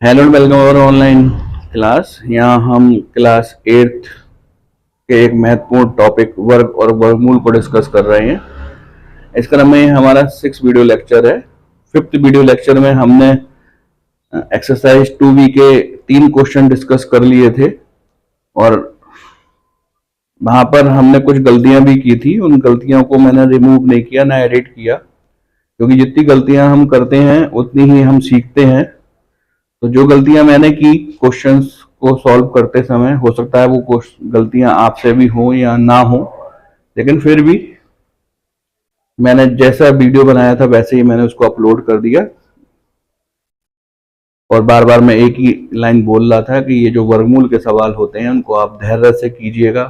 Hello and welcome और online class. यहाँ हम क्लास 8 के एक महत्वपूर्ण टॉपिक वर्ग और वर्गमूल को डिस्कस कर रहे हैं। इस क्रम में हमारा 6 वीडियो लेक्चर है। 5th वीडियो लेक्चर में हमने एक्सरसाइज 2B के 3 क्वेश्चन डिस्कस कर लिए थे और वहां पर हमने कुछ गलतियां भी की थी। उन गलतियों को मैंने रिमूव नहीं किया, ना एडिट किया, क्योंकि जितनी गलतियां हम करते हैं उतनी ही हम सीखते हैं। तो जो गलतियां मैंने की क्वेश्चंस को सॉल्व करते समय, हो सकता है वो गलतियां आपसे भी हो या ना हो, लेकिन फिर भी मैंने जैसा वीडियो बनाया था वैसे ही मैंने उसको अपलोड कर दिया। और बार बार मैं एक ही लाइन बोल रहा था कि ये जो वर्गमूल के सवाल होते हैं उनको आप धैर्य से कीजिएगा,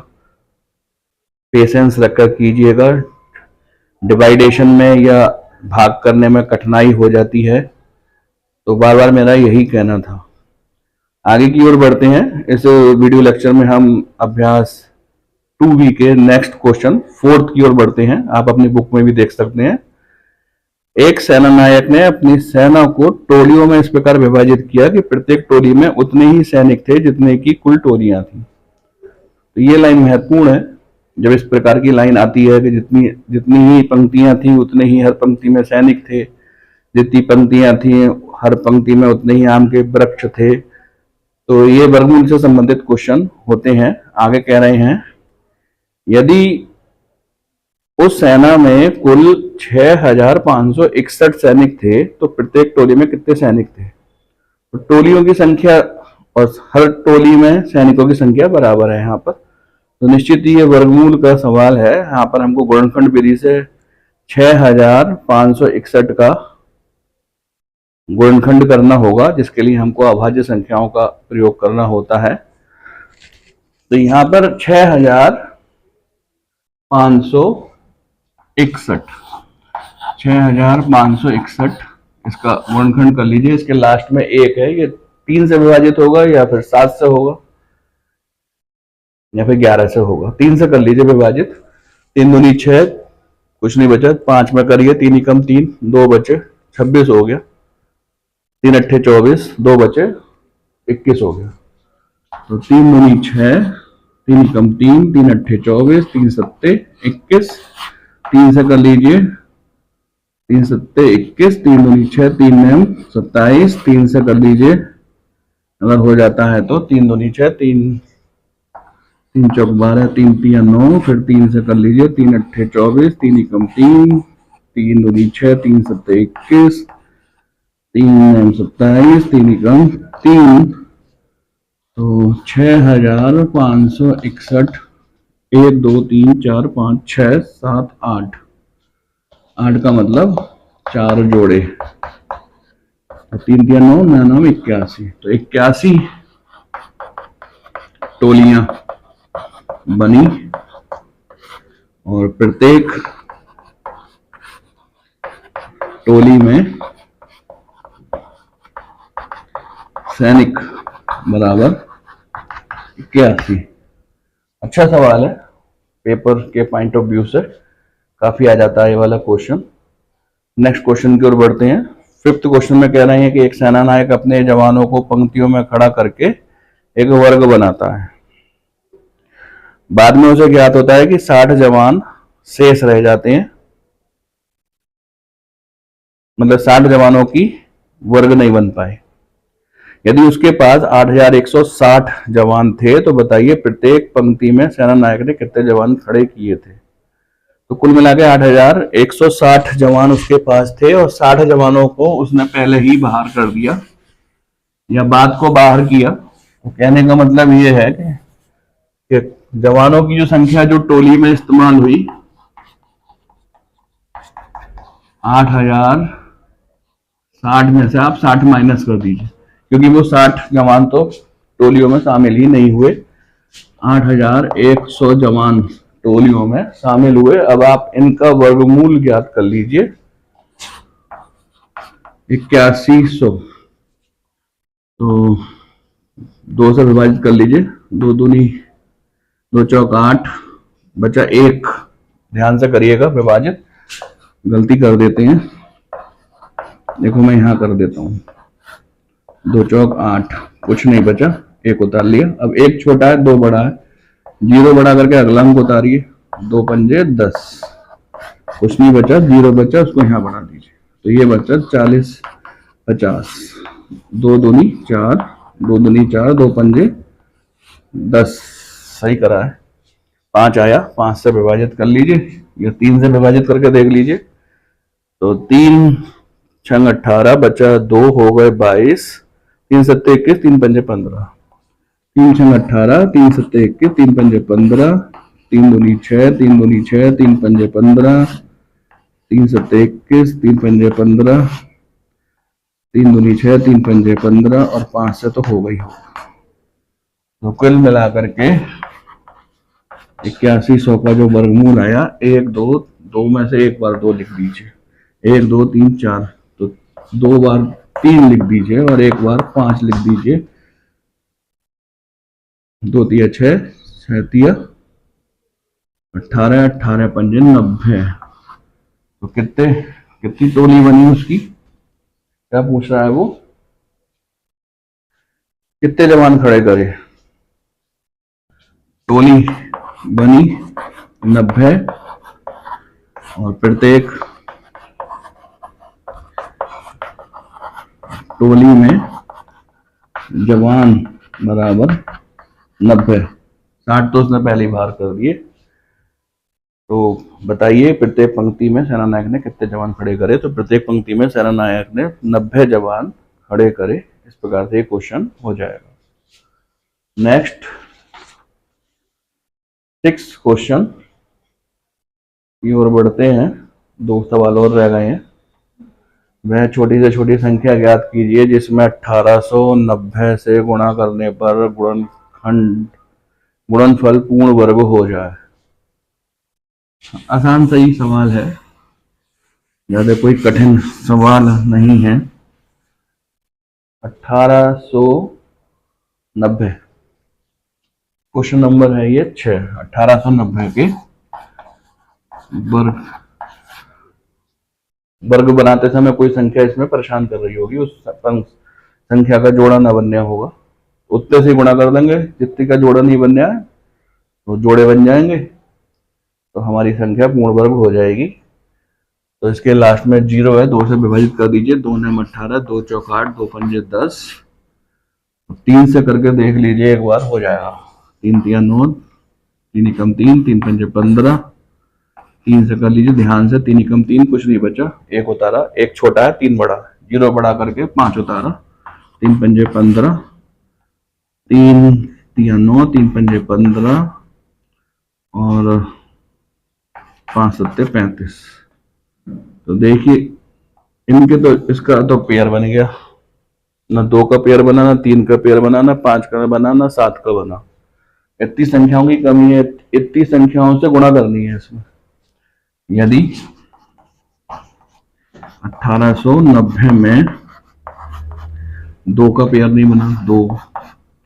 पेशेंस रखकर कीजिएगा। डिवाइडेशन में या भाग करने में कठिनाई हो जाती है, तो बार बार मेरा यही कहना था। आगे की ओर बढ़ते हैं। इस वीडियो लेक्चर में हम अभ्यास 2B के नेक्स्ट क्वेश्चन 4th की ओर बढ़ते हैं। आप अपनी बुक में भी देख सकते हैं। एक सेनानायक ने अपनी सेना को टोलियों में इस प्रकार विभाजित किया कि प्रत्येक टोली में उतने ही सैनिक थे जितने की कुल टोलियां थी। तो ये लाइन महत्वपूर्ण है। जब इस प्रकार की लाइन आती है कि जितनी जितनी ही पंक्तियां थी उतने ही हर पंक्ति में सैनिक थे, जितनी पंक्तियां थी हर पंक्ति में उतने ही आम के वृक्ष थे, तो ये वर्गमूल से संबंधित क्वेश्चन होते हैं। आगे कह रहे हैं, यदि उस सेना में कुल 6561 सैनिक थे तो प्रत्येक टोली में कितने सैनिक थे? तो टोलियों की संख्या और हर टोली में सैनिकों की संख्या बराबर है यहाँ पर, तो निश्चित ही ये वर्गमूल का सवाल है। यहाँ पर हमको गुणनखंड विधि से 6561 का गुणनखंड करना होगा, जिसके लिए हमको अभाज्य संख्याओं का प्रयोग करना होता है। तो यहाँ पर 6561 इसका गुणनखंड कर लीजिए। इसके लास्ट में 1 है, ये 3 से विभाजित होगा या फिर 7 से होगा या फिर 11 से होगा। 3 से कर लीजिए विभाजित। 3 दूनी 6, कुछ नहीं बचा। 5 में करिए, 3 एकम 3, 2 बचे, 26 हो गया। 3 अट्ठे 24, 2 बचे, 21 हो गया। तो 3 दूनी 6, 3 एकम 3, 3 अट्ठे 24, 3 सत्ते 21। 3 से कर लीजिए, 3 सत्ते 21, 3 दूनी 6, 3 नम 27। 3 से कर लीजिए, अगर हो जाता है तो 3 दूनी 6, 3 चौक 12, 3 तिया 9। फिर 3 से कर लीजिए, 3 अट्ठे 24, 3 एकम 3, 3 दूनी 6, 3 सत्ते 21, 3 नम 27, 3 एकम 3। तो 6561, 1 2 3 4 5 6 7 8, 8 का मतलब 4 जोड़े। 3 तिया 9, 9 81। तो 81 टोलियां बनी और प्रत्येक टोली में सैनिक बराबर 81। अच्छा सवाल है, पेपर के पॉइंट ऑफ व्यू से काफी आ जाता है ये वाला क्वेश्चन। नेक्स्ट क्वेश्चन की ओर बढ़ते हैं। 5th क्वेश्चन में कह रहे हैं कि एक सेनानायक अपने जवानों को पंक्तियों में खड़ा करके एक वर्ग बनाता है। बाद में उसे ज्ञात होता है कि 60 जवान शेष रह जाते हैं, मतलब 60 जवानों की वर्ग नहीं बन पाए। यदि उसके पास 8160 जवान थे तो बताइए प्रत्येक पंक्ति में सेनानायक ने कितने जवान खड़े किए थे? तो कुल मिला के 8160 जवान उसके पास थे और 60 जवानों को उसने पहले ही बाहर कर दिया या बाद को बाहर किया। तो कहने का मतलब ये है कि जवानों की जो संख्या जो टोली में इस्तेमाल हुई 8060 में से आप 60 माइनस कर दीजिए, क्योंकि वो 60 जवान तो टोलियों में शामिल ही नहीं हुए। 8100 जवान टोलियों में शामिल हुए। अब आप इनका वर्गमूल ज्ञात कर लीजिए। 8100 तो 2 से विभाजित कर लीजिए। 2 दूनी 2 चौक 8, बचा 1। ध्यान से करिएगा विभाजित, गलती कर देते हैं। देखो मैं यहां कर देता हूं। दो चौक 8, कुछ नहीं बचा, एक उतार लिया। अब एक छोटा है, दो बड़ा है, जीरो बड़ा करके अगला अंक उतारिए, दो पंजे 10, कुछ नहीं बचा, जीरो बचा, उसको यहाँ बढ़ा दीजिए, तो ये बचा 40 50, दो दूनी 4, दो दूनी 4, दो पंजे 10, सही करा है। 5 आया, 5 से विभाजित कर लीजिए या 3 से विभाजित करके देख लीजिए। तो 3 छंग 18, बचा 2, हो गए 22, 3 सत्ते 21, 3 पंजे 15, 3 छंग 18, 3 सत्ते 21, 3 पंजे 15, 3 दूनी 6, 3 दूनी 6, 3 पंजे 15, 3 सत्ते 21, 3 पंजे 15, 3 दूनी 6, 3 पंजे 15 और 5 से तो हो गई हो। तो कुल मिलाकर के 8100 का जो वर्गमूल आया, 1 2 2 में से एक बार 2 लिख दीजिए, 1 2 3 4, तो 2 बार 3 लिख दीजिए और एक बार 5 लिख दीजिए। 2 तिया 6, 6 तिया 18, 18 पंजे 90। तो कितनी टोली बनी उसकी, क्या पूछ रहा है वो, कितने जवान खड़े करे। टोली बनी 90 और प्रत्येक टोली में जवान बराबर 90, 60 तो उसने पहले बाहर कर दिए। तो बताइए प्रत्येक पंक्ति में सेनानायक ने कितने जवान खड़े करे। तो प्रत्येक पंक्ति में सेनानायक ने 90 जवान खड़े करे। इस प्रकार से क्वेश्चन हो जाएगा। नेक्स्ट 6 क्वेश्चन की ओर बढ़ते हैं। 2 सवाल और रह गए हैं। वह छोटी से छोटी संख्या ज्ञात कीजिए जिसमें 1890 से गुणा करने पर गुणनफल पूर्ण वर्ग हो जाए। आसान सही सवाल है, ज्यादा कोई कठिन सवाल नहीं है। 1890 क्वेश्चन नंबर है ये 6। 1890 के वर्ग बनाते समय कोई संख्या इसमें परेशान कर रही होगी, उस संख्या का जोड़ा ना बनने होगा, उतने से गुणा कर देंगे, जितने का जोड़ा नहीं बनना है तो जोड़े बन जाएंगे, तो हमारी संख्या पूर्ण वर्ग हो जाएगी। तो इसके लास्ट में 0 है, 2 से विभाजित कर दीजिए, 2 ने 18, 2 चौक 8, 2 पंजे 10, 3 से करके देख लीजिए एक बार, हो जाएगा। 3 तिया 9, 3 एकम 3, 3 पंजे 15, 3 से कर लीजिए ध्यान से, 3 एकम 3, कुछ नहीं बचा, एक उतारा, एक छोटा है 3 बड़ा, 0 बड़ा करके 5 उतारा, 3 पंजे 15, 3 तिया 9, 3 पंजे 15 और 5 सत्ते 35। तो देखिए इनके तो इसका तो पेयर बन गया, ना 2 का पेयर बना, ना 3 का पेयर बना, ना 5 का बना, ना 7 का बना। इतनी संख्याओं की कमी है, इतनी संख्याओं से गुणा करनी है इसमें। यदि 1890 में 2 का पेयर नहीं बना, 2,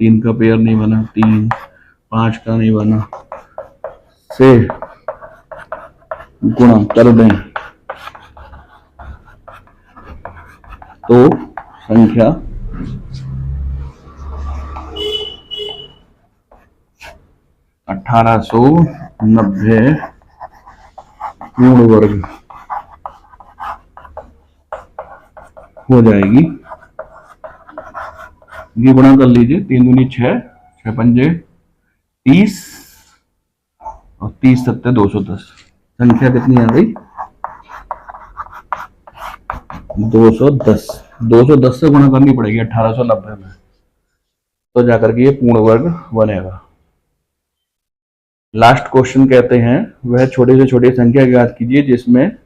3 का पेयर नहीं बना, 3, 5 का नहीं बना, से गुणा कर दें तो संख्या 1890 पूर्ण वर्ग हो जाएगी। ये गुणा कर लीजिए, 3 दूनी 6, 6 पंजे 30 और 30 सत्ते 210। संख्या कितनी आ गई, 210। 210 से गुणा करनी पड़ेगी 1890 में, तो जाकर के ये पूर्ण वर्ग बनेगा। लास्ट क्वेश्चन कहते हैं, वह छोटी से छोटी संख्या ज्ञात कीजिए जिसमें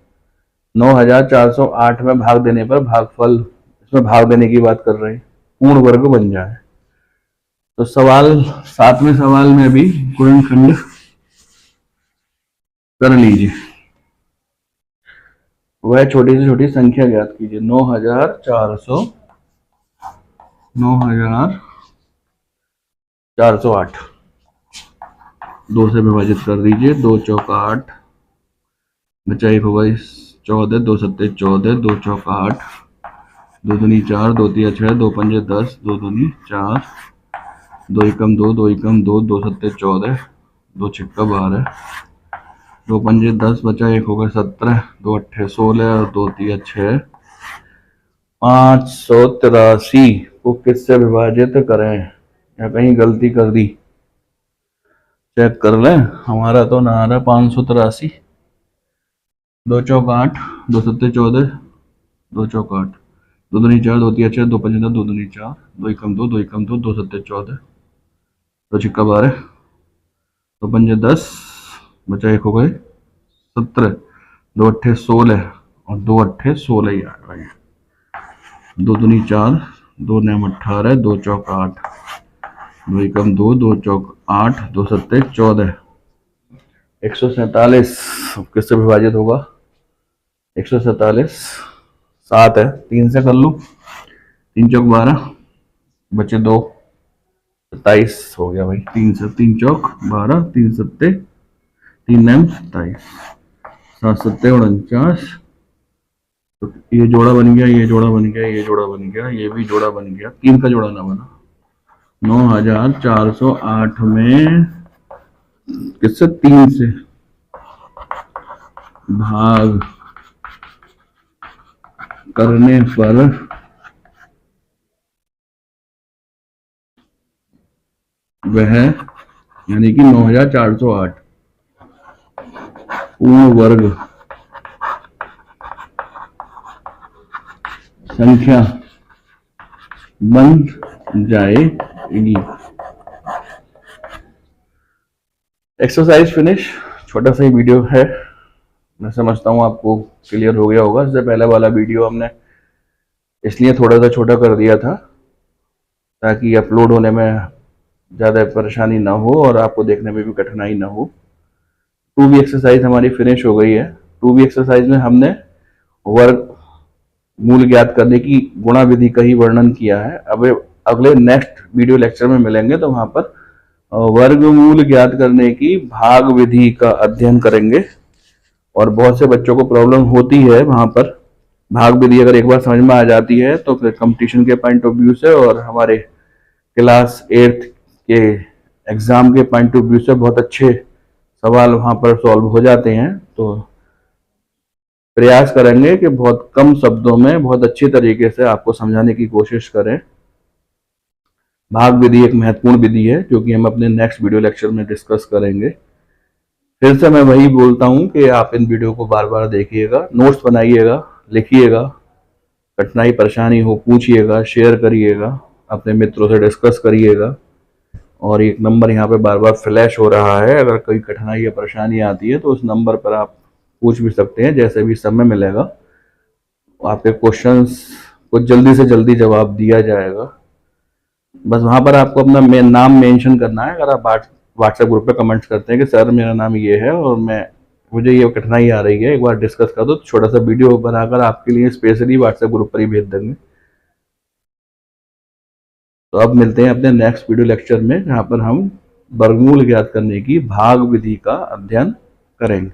9408 में भाग देने पर भागफल, इसमें भाग देने की बात कर रहे हैं, पूर्ण वर्ग बन जाए। तो सवाल 7वें सवाल में भी गुणनखंड कर लीजिए। वह छोटी से छोटी संख्या ज्ञात कीजिए, 9408 2 से विभाजित कर दीजिए, 2 चौक 8, बचा 1 होगा 14, 2 सत्ते 14, 2 चौक 8, दो दूनी 4, दो तिया 6, दो पंजे 10, दो दूनी 4, दो एकम 2, दो एकम 2, दो सत्ते 14, दो छिक्का 12, दो पंजे 10, बचा एक हो गया 17, दो अट्ठे 16 और दो तिया 6। 583 को किससे विभाजित करें, या कहीं गलती कर दी, चेक कर लें। हमारा तो ना आ रहा 583, दो चौक 8, दो सत्ते 14, दो चौक 8, दो दूनी 4, दो तिया 6, दो पंजे 10, दो दूनी 4, दो एकम 2, दो एकम 2, दो सत्ते 14, दो छिक्का 12, दो पंजे 10, बचा एक हो गए 17, दो अट्ठे 16 और दो अट्ठे 16 ही आ रहा है। दो दूनी 4, दो नैम 18, दो चौक 8, दो एकम 2, दो चौक 8, दो सत्ते 14, 147 किससे विभाजित होगा, 147 7 है, 3 से कर लो, 3 चौक 12, बचे 2, 27 हो गया भाई। 3 से 3 चौक 12, 3 सत्ते 3 नैम 27, 7 सत्ते 49, तो ये जोड़ा बन गया, ये जोड़ा बन गया, ये जोड़ा बन गया, ये भी जोड़ा बन गया, 3 का जोड़ा ना बना। 9408 में किससे, 3 से भाग करने पर वह, यानी कि 9408 पूर्ण वर्ग संख्या बन जाएगी। Exercise finish. छोटा सा ही वीडियो है, मैं समझता हूँ आपको क्लियर हो गया होगा। इससे पहले वाला वीडियो हमने इसलिए थोड़ा सा छोटा कर दिया था ताकि अपलोड होने में ज़्यादा परेशानी ना हो और आपको देखने में भी कठिनाई ना हो। 2B एक्सरसाइज हमारी फिनिश हो गई है। 2B एक्सरसाइज में हमने वर्ग मूल ज्ञात करने की गुणा विधि का ही वर्णन किया है। अब अगले नेक्स्ट वीडियो लेक्चर में मिलेंगे तो वहां पर वर्गमूल ज्ञात करने की भाग विधि का अध्ययन करेंगे। और बहुत से बच्चों को प्रॉब्लम होती है वहां पर, भाग विधि अगर एक बार समझ में आ जाती है तो फिर कंपटीशन के पॉइंट ऑफ व्यू से और हमारे क्लास 8 के एग्जाम के पॉइंट ऑफ व्यू से बहुत अच्छे सवाल वहां पर सॉल्व हो जाते हैं। तो प्रयास करेंगे कि बहुत कम शब्दों में बहुत अच्छी तरीके से आपको समझाने की कोशिश करें। भाग विधि एक महत्वपूर्ण विधि है जो कि हम अपने नेक्स्ट वीडियो लेक्चर में डिस्कस करेंगे। फिर से मैं वही बोलता हूं कि आप इन वीडियो को बार बार देखिएगा, नोट्स बनाइएगा, लिखिएगा, कठिनाई परेशानी हो पूछिएगा, शेयर करिएगा, अपने मित्रों से डिस्कस करिएगा। और एक नंबर यहाँ पे बार बार फ्लैश हो रहा है, अगर कोई कठिनाई या परेशानी आती है तो उस नंबर पर आप पूछ भी सकते हैं। जैसे भी समय मिलेगा आपके क्वेश्चंस को जल्दी से जल्दी जवाब दिया जाएगा। बस वहां पर आपको अपना नाम मेंशन करना है। अगर आप व्हाट्सएप ग्रुप पे कमेंट्स करते हैं कि सर मेरा नाम ये है और मुझे ये कठिनाई आ रही है, एक बार डिस्कस कर दो, तो छोटा सा वीडियो बनाकर आपके लिए स्पेशली व्हाट्सएप ग्रुप पर ही भेज देंगे। तो अब मिलते हैं अपने नेक्स्ट वीडियो लेक्चर में, जहां पर हम वर्गमूल ज्ञात करने की भाग विधि का अध्ययन करेंगे।